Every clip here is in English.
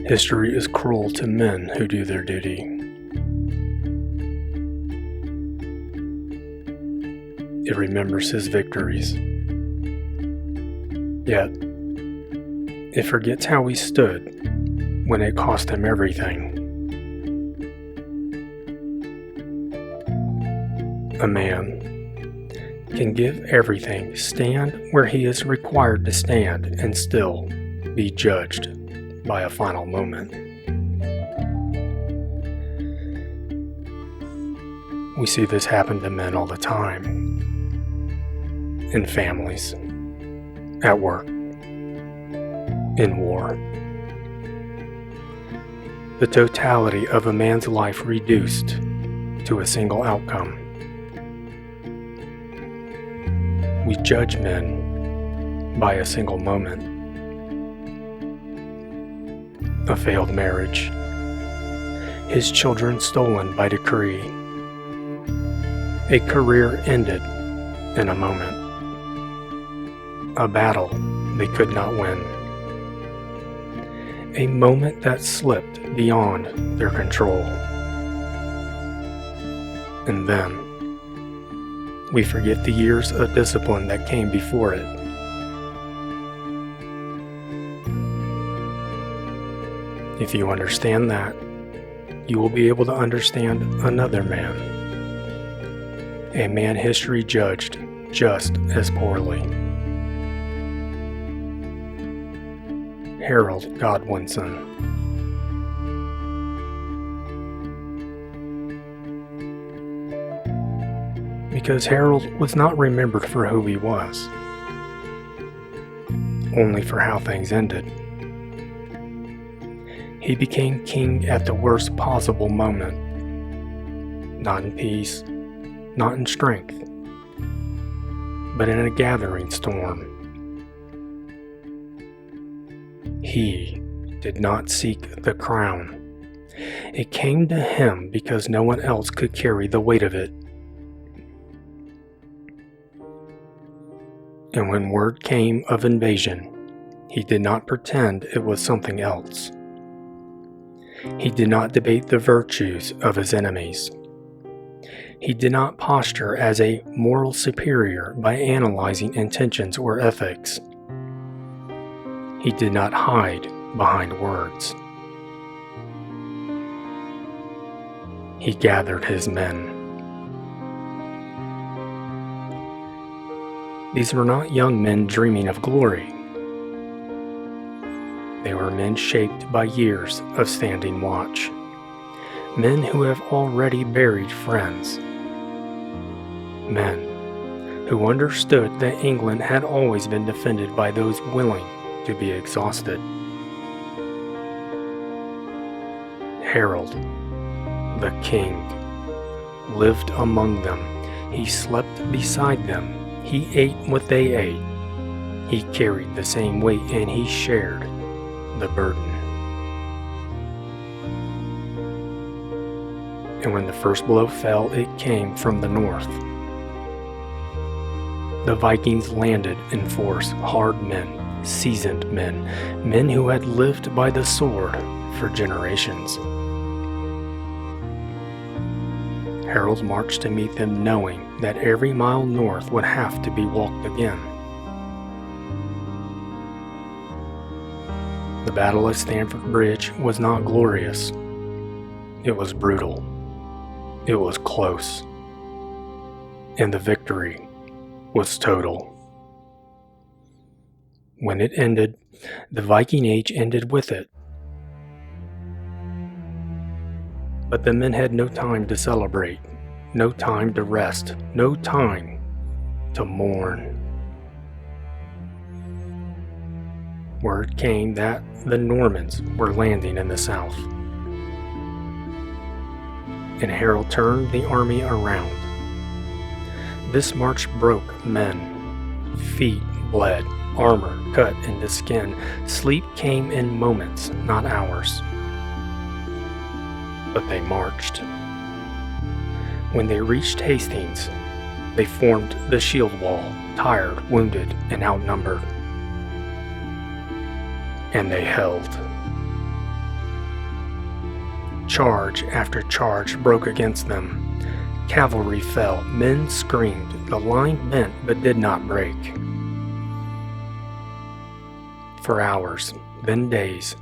History is cruel to men who do their duty. It remembers his victories. Yet, it forgets how he stood when it cost him everything. A man can give everything, stand where he is required to stand, and still be judged by a final moment. We see this happen to men all the time. In families, at work, in war. The totality of a man's life reduced to a single outcome. We judge men by a single moment. A failed marriage, his children stolen by decree, a career ended in a moment, a battle they could not win, a moment that slipped beyond their control. And then we forget the years of discipline that came before it. If you understand that, you will be able to understand another man, a man history judged just as poorly. Harold Godwinson. Because Harold was not remembered for who he was, only for how things ended. He became king at the worst possible moment, not in peace, not in strength, but in a gathering storm. He did not seek the crown. It came to him because no one else could carry the weight of it. And when word came of invasion, he did not pretend it was something else. He did not debate the virtues of his enemies. He did not posture as a moral superior by analyzing intentions or ethics. He did not hide behind words. He gathered his men. These were not young men dreaming of glory. They were men shaped by years of standing watch. Men who have already buried friends. Men who understood that England had always been defended by those willing to be exhausted. Harold, the king, lived among them. He slept beside them. He ate what they ate. He carried the same weight, and he shared the burden. And when the first blow fell, it came from the north. The Vikings landed in force, hard men, seasoned men, men who had lived by the sword for generations. Harold marched to meet them, knowing that every mile north would have to be walked again. The Battle of Stamford Bridge was not glorious. It was brutal. It was close. And the victory was total. When it ended, the Viking Age ended with it. But the men had no time to celebrate, no time to rest, no time to mourn. Word came that the Normans were landing in the south. And Harold turned the army around. This march broke men. Feet bled, armor cut into skin. Sleep came in moments, not hours. But they marched. When they reached Hastings, they formed the shield wall, tired, wounded, and outnumbered. And they held. charge after charge broke against them. Cavalry fell, men screamed, the line bent but did not break. For hours, then days,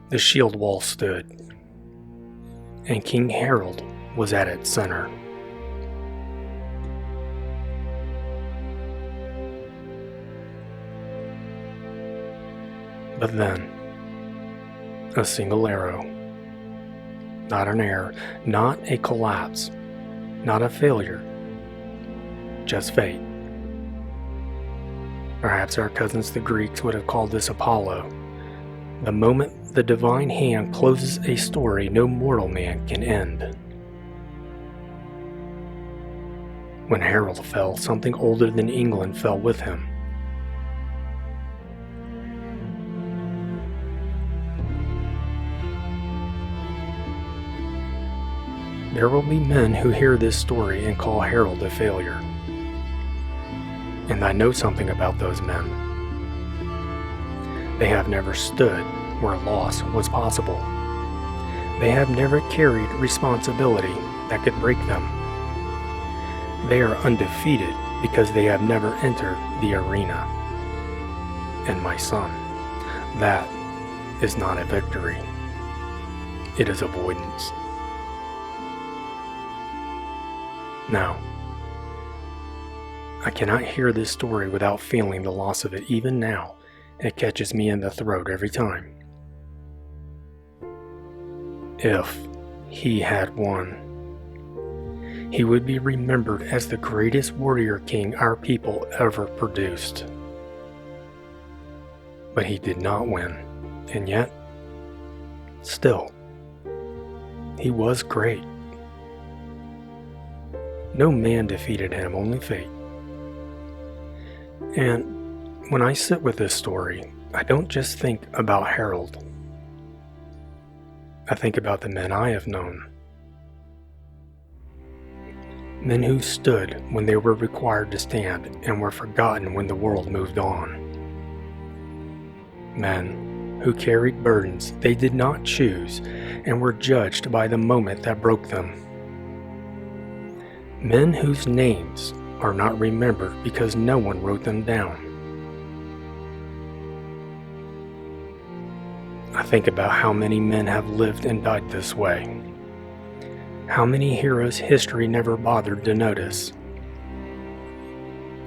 the shield wall stood, and King Harold was at its center. But then, a single arrow, not an error, not a collapse, not a failure, just fate. Perhaps our cousins the Greeks would have called this Apollo. The moment the divine hand closes a story no mortal man can end. When Harold fell, something older than England fell with him. There will be men who hear this story and call Harold a failure. And I know something about those men. They have never stood where loss was possible. They have never carried responsibility that could break them. They are undefeated because they have never entered the arena. And my son, that is not a victory. It is avoidance. Now, I cannot hear this story without feeling the loss of it. Even now, it catches me in the throat every time. If he had won, he would be remembered as the greatest warrior king our people ever produced. But he did not win, and yet, still, he was great. No man defeated him, only fate. And when I sit with this story, I don't just think about Harold. I think about the men I have known. Men who stood when they were required to stand and were forgotten when the world moved on. Men who carried burdens they did not choose and were judged by the moment that broke them. Men whose names are not remembered because no one wrote them down. I think about how many men have lived and died this way. How many heroes history never bothered to notice.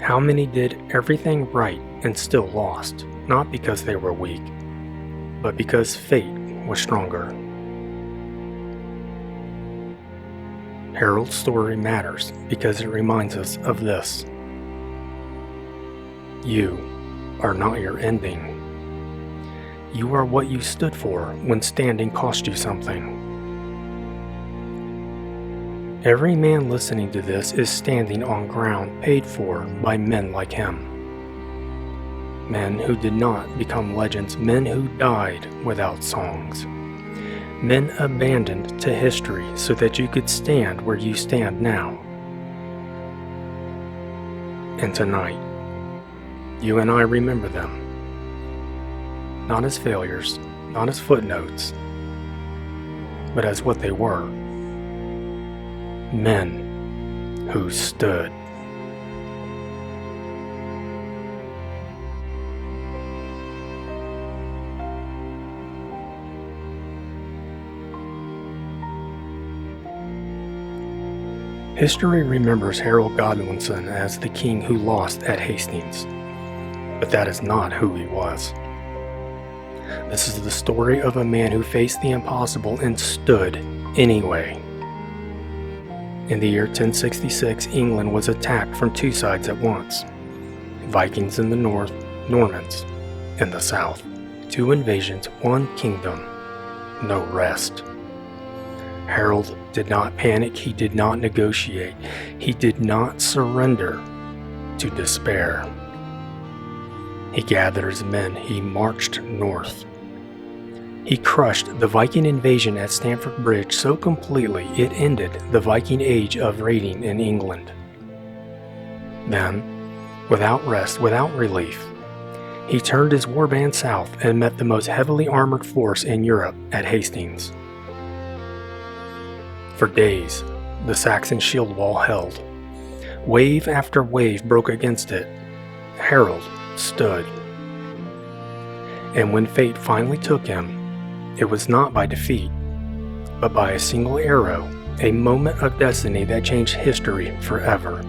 How many did everything right and still lost, not because they were weak, but because fate was stronger. Harold's story matters because it reminds us of this. You are not your ending. You are what you stood for when standing cost you something. Every man listening to this is standing on ground paid for by men like him. Men who did not become legends, men who died without songs. Men abandoned to history so that you could stand where you stand now. And tonight, you and I remember them. Not as failures, not as footnotes, but as what they were. Men who stood. History remembers Harold Godwinson as the king who lost at Hastings, but that is not who he was. This is the story of a man who faced the impossible and stood anyway. In the year 1066, England was attacked from two sides at once. Vikings in the north, Normans in the south. Two invasions, one kingdom, no rest. Harold did not panic, he did not negotiate, he did not surrender to despair. He gathered his men, he marched north. He crushed the Viking invasion at Stamford Bridge so completely it ended the Viking Age of raiding in England. Then, without rest, without relief, he turned his warband south and met the most heavily armored force in Europe at Hastings. For days, the Saxon shield wall held. Wave after wave broke against it. Harold stood. And when fate finally took him, it was not by defeat, but by a single arrow, a moment of destiny that changed history forever.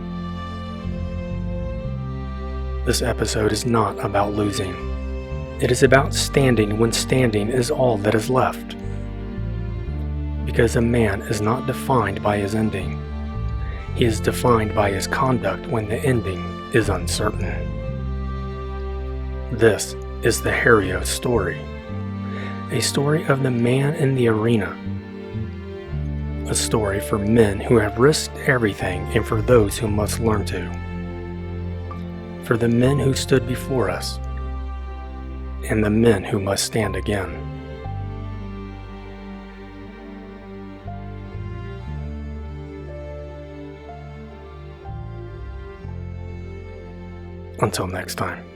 This episode is not about losing. It is about standing when standing is all that is left. Because a man is not defined by his ending. He is defined by his conduct when the ending is uncertain. This is the Harold story. A story of the man in the arena. A story for men who have risked everything and for those who must learn to. For the men who stood before us and the men who must stand again. Until next time.